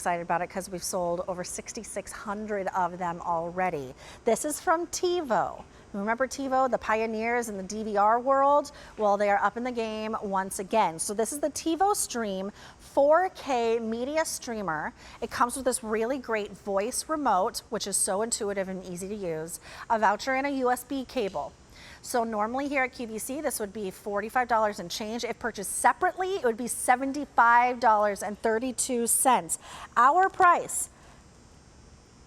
excited about it because we've sold over 6,600 of them already. This is from TiVo. Remember TiVo, the pioneers in the DVR world? Well, they are up in the game once again. So this is the TiVo Stream 4K media streamer. It comes with this really great voice remote, which is so intuitive and easy to use, a voucher and a USB cable. So normally here at QVC, this would be $45 and change. If purchased separately, it would be $75.32. Our price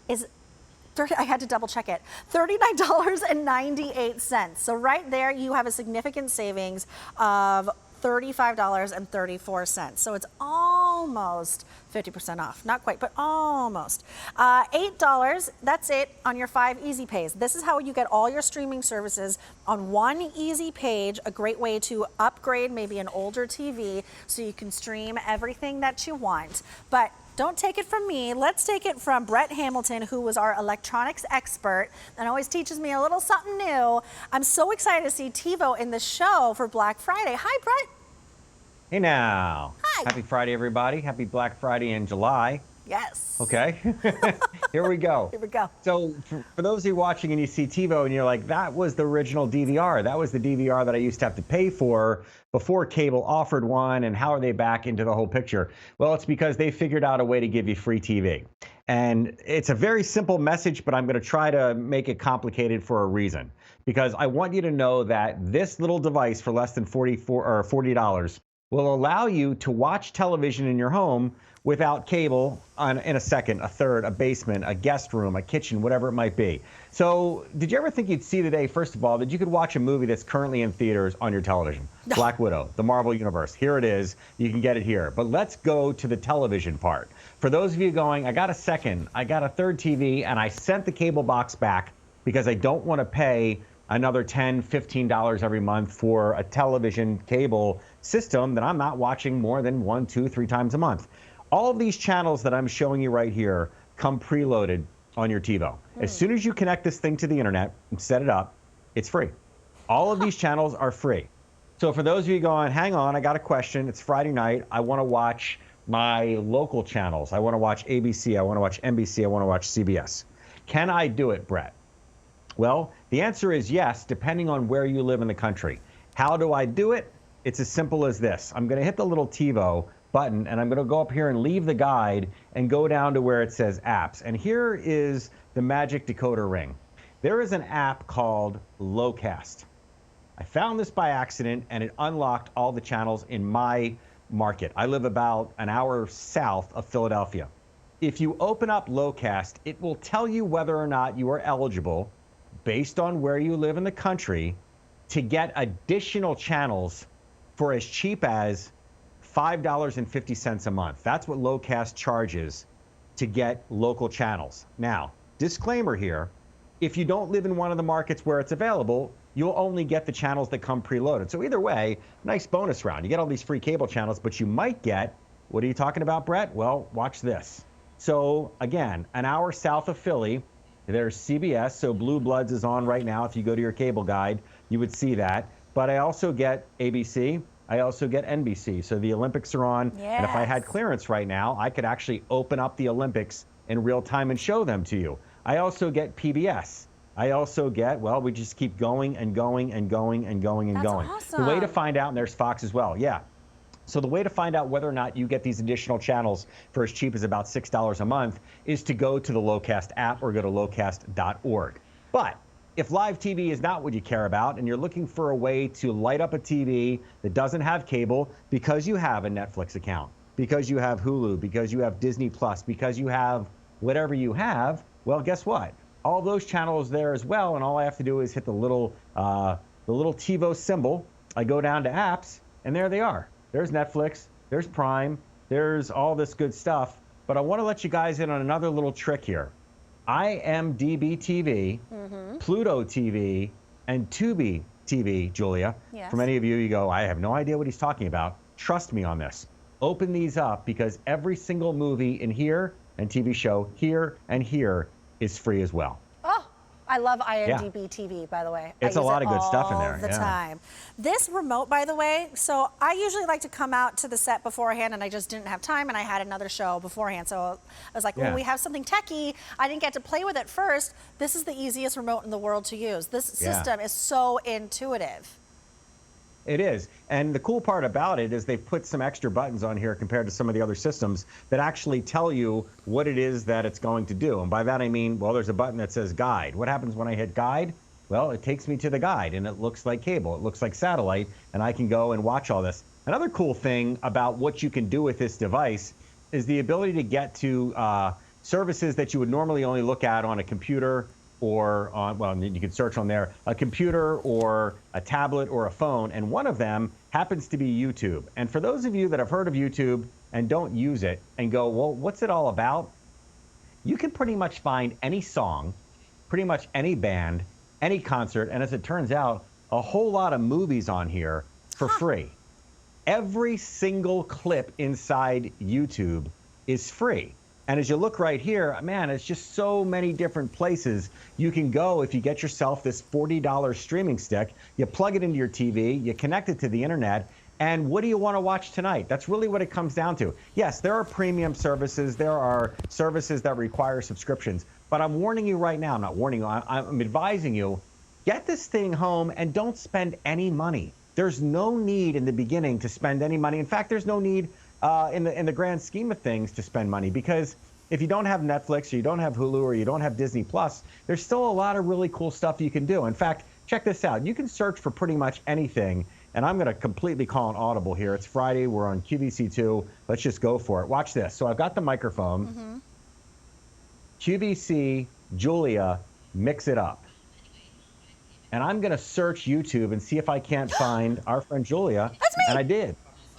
is, I had to double check it, $39.98. So right there, you have a significant savings of $35.34. So it's almost 50% off. Not quite, but almost. $8, that's it on your 5 easy pays. This is how you get all your streaming services on one easy page, a great way to upgrade maybe an older TV so you can stream everything that you want. But don't take it from me. Let's take it from Brett Hamilton, who was our electronics expert and always teaches me a little something new. I'm so excited to see TiVo in the show for Black Friday. Hi, Brett. Hey now. Hi. Happy Friday, everybody. Happy Black Friday in July. Yes. Okay. Here we go. Here we go. So for those of you watching and you see TiVo and you're like, that was the original DVR. That was the DVR that I used to have to pay for before cable offered one. And how are they back into the whole picture? Well, it's because they figured out a way to give you free TV. And it's a very simple message, but I'm going to try to make it complicated for a reason. Because I want you to know that this little device for less than $40 will allow you to watch television in your home without cable in a second, a third, a basement, a guest room, a kitchen, whatever it might be. So did you ever think you'd see the day, first of all, that you could watch a movie that's currently in theaters on your television? Black Widow, the Marvel Universe. Here it is. You can get it here. But let's go to the television part. For those of you going, I got a second, I got a third TV, and I sent the cable box back because I don't want to pay another $10, $15 every month for a television cable system that I'm not watching more than 1, 2, 3 times a month. All of these channels that I'm showing you right here come preloaded on your TiVo. As soon as you connect this thing to the internet and set it up, it's free. All of these channels are free. So for those of you going, hang on, I got a question. It's Friday night. I want to watch my local channels. I want to watch ABC. I want to watch NBC. I want to watch CBS. Can I do it, Brett? Well, the answer is yes, depending on where you live in the country. How do I do it? It's as simple as this. I'm going to hit the little TiVo button, and I'm going to go up here and leave the guide and go down to where it says apps. And here is the magic decoder ring. There is an app called Locast. I found this by accident, and it unlocked all the channels in my market. I live about an hour south of Philadelphia. If you open up Locast, it will tell you whether or not you are eligible, based on where you live in the country, to get additional channels for as cheap as $5.50 a month. That's what Locast charges to get local channels. Now, disclaimer here, if you don't live in one of the markets where it's available, you'll only get the channels that come preloaded. So either way, nice bonus round. You get all these free cable channels, but you might get, what are you talking about, Brett? Well, watch this. So again, an hour south of Philly, there's CBS, so Blue Bloods is on right now. If you go to your cable guide, you would see that. But I also get ABC. I also get NBC. So the Olympics are on. Yes. And if I had clearance right now, I could actually open up the Olympics in real time and show them to you. I also get PBS. I also get, well, we just keep going and going and going and going and That's going. Awesome. The way to find out, and there's Fox as well, yeah. So the way to find out whether or not you get these additional channels for as cheap as about $6 a month is to go to the Locast app or go to locast.org. But if live TV is not what you care about and you're looking for a way to light up a TV that doesn't have cable because you have a Netflix account, because you have Hulu, because you have Disney Plus, because you have whatever you have, well, guess what? All those channels there as well, and all I have to do is hit the little TiVo symbol. I go down to apps, and there they are. There's Netflix, there's Prime, there's all this good stuff. But I want to let you guys in on another little trick here. IMDb TV, Pluto TV, and Tubi TV, Julia. Yes. For many of you, you go, I have no idea what he's talking about. Trust me on this. Open these up because every single movie in here and TV show here and here is free as well. Oh, I love IMDb TV, by the way. It's a lot of good stuff in there. All the time. This remote, by the way, so I usually like to come out to the set beforehand, and I just didn't have time, and I had another show beforehand. So I was like, well, we have something techie. I didn't get to play with it first. This is the easiest remote in the world to use. This system is so intuitive. It is. And the cool part about it is they've put some extra buttons on here compared to some of the other systems that actually tell you what it is that it's going to do. And by that I mean, well, there's a button that says guide. What happens when I hit guide? Well, it takes me to the guide, and it looks like cable. It looks like satellite, and I can go and watch all this. Another cool thing about what you can do with this device is the ability to get to services that you would normally only look at on a computer or on, well, you can search on there, a computer or a tablet or a phone, and one of them happens to be YouTube. And for those of you that have heard of YouTube and don't use it and go, well, what's it all about? You can pretty much find any song, pretty much any band, any concert, and as it turns out, a whole lot of movies on here for free. Every single clip inside YouTube is free. And as you look right here, man, it's just so many different places you can go if you get yourself this $40 streaming stick. You plug it into your TV, you connect it to the internet, and what do you want to watch tonight? That's really what it comes down to. Yes, there are premium services, there are services that require subscriptions, but I'm warning you right now, I'm not warning you, I'm advising you, get this thing home and don't spend any money. There's no need in the beginning to spend any money. In fact, there's no need in the grand scheme of things to spend money, because if you don't have Netflix or you don't have Hulu or you don't have Disney Plus, there's still a lot of really cool stuff you can do. In fact, check this out. You can search for pretty much anything, and I'm going to completely call an audible here. It's Friday. We're on QVC2. Let's just go for it. Watch this. So I've got the microphone. QVC, Julia, mix it up. And I'm going to search YouTube and see if I can't find our friend Julia. That's me. And I did.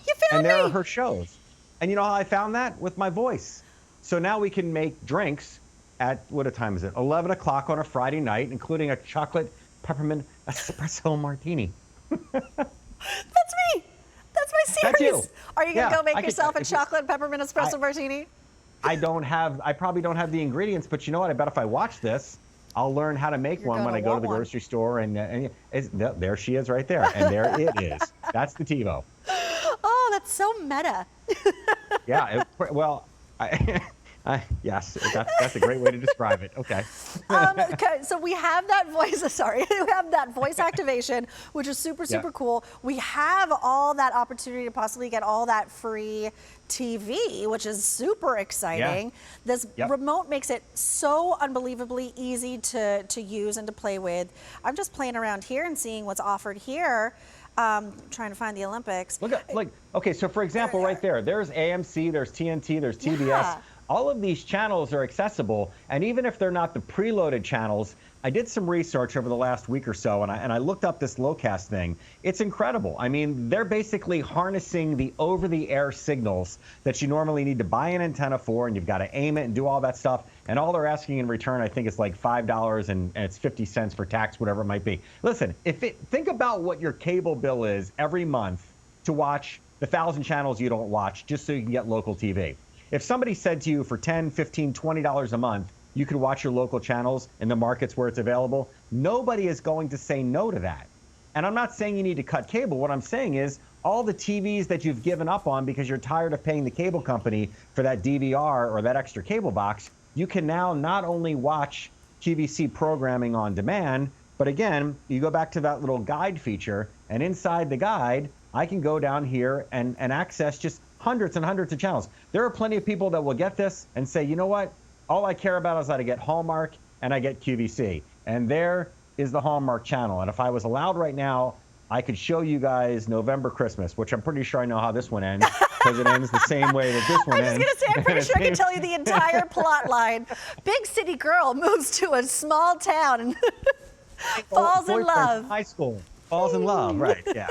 You found and there me. are her shows. And you know how I found that? With my voice. So now we can make drinks at, what time is it? 11 o'clock on a Friday night, including a chocolate peppermint espresso martini. That's me. That's my series. That's you. Are you going to go make I yourself could, a chocolate peppermint espresso martini? I probably don't have the ingredients, but you know what? I bet if I watch this, I'll learn how to make one when I go to the grocery store. And there she is right there. And there it is. That's the TiVo. Oh, that's so meta. Yeah. Yes, that's a great way to describe it. Okay. Okay, so we have that voice. Sorry, we have that voice activation, which is super cool. We have all that opportunity to possibly get all that free TV, which is super exciting. This remote makes it so unbelievably easy to use and to play with. I'm just playing around here and seeing what's offered here. Trying to find the Olympics. Okay, so for example, right there's AMC, there's TNT, there's TBS. All of these channels are accessible, and even if they're not the preloaded channels, I did some research over the last week or so, and I looked up this Locast thing. It's incredible. I mean, they're basically harnessing the over-the-air signals that you normally need to buy an antenna for, and you've got to aim it and do all that stuff, and all they're asking in return, I think, is like $5, and it's 50 cents for tax, whatever it might be. Listen, think about what your cable bill is every month to watch the 1,000 channels you don't watch just so you can get local TV. If somebody said to you for $10, $15, $20 a month, you could watch your local channels in the markets where it's available, nobody is going to say no to that. And I'm not saying you need to cut cable. What I'm saying is all the TVs that you've given up on because you're tired of paying the cable company for that DVR or that extra cable box, you can now not only watch QVC programming on demand, but again, you go back to that little guide feature, and inside the guide, I can go down here and access just hundreds and hundreds of channels. There are plenty of people that will get this and say, you know what? All I care about is that I get Hallmark and I get QVC. And there is the Hallmark channel. And if I was allowed right now, I could show you guys November Christmas, which I'm pretty sure I know how this one ends, because it ends the same way that this one ends. I was going to say, I'm pretty sure I can tell you the entire plot line. Big city girl moves to a small town and falls in love. High school. Falls in love, right, yeah.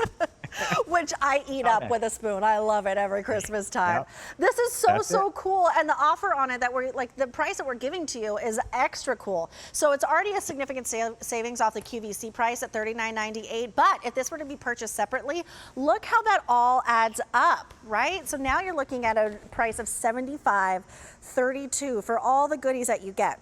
Which I eat up with a spoon. I love it every Christmas time. This is so cool, and the offer on it that we're like, the price that we're giving to you is extra cool. So it's already a significant savings off the QVC price at $39.98. But if this were to be purchased separately, look how that all adds up, right? So now you're looking at a price of $75.32 for all the goodies that you get.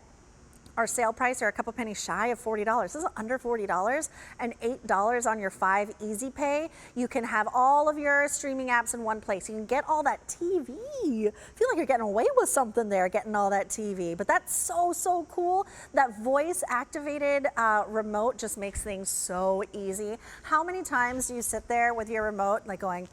our sale price are a couple pennies shy of $40. This is under $40 and $8 on your 5 Easy Pay. You can have all of your streaming apps in one place. You can get all that TV. I feel like you're getting away with something there, getting all that TV. But that's so, so cool. That voice activated remote just makes things so easy. How many times do you sit there with your remote like going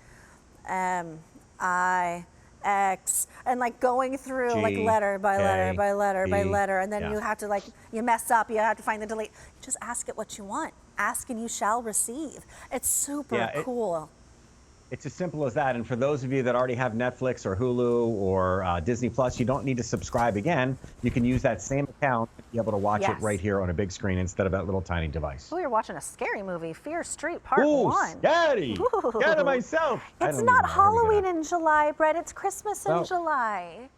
X and like going through G, like letter by letter K, by letter by B, letter, and then yeah. you have to like, you mess up, you have to find the delete. Just ask it what you want. Ask and you shall receive. It's super cool. It's as simple as that. And for those of you that already have Netflix or Hulu or Disney Plus, you don't need to subscribe again. You can use that same account to be able to watch it right here on a big screen instead of that little tiny device. Oh, you're watching a scary movie, Fear Street Part Ooh, 1. Scary! Scared of myself. It's not Halloween in July, Brett. It's Christmas in July.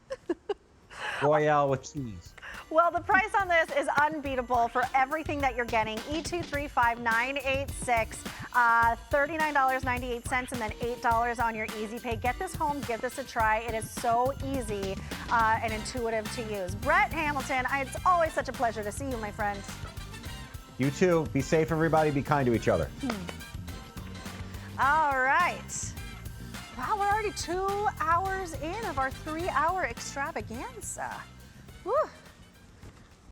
Royale with cheese. Well, the price on this is unbeatable for everything that you're getting. E235986, $39.98, and then $8 on your Easy Pay. Get this home, give this a try. It is so easy and intuitive to use. Brett Hamilton, it's always such a pleasure to see you, my friend. You too. Be safe, everybody. Be kind to each other. All right. Wow, we're already 2 hours in of our 3-hour extravaganza. Whew.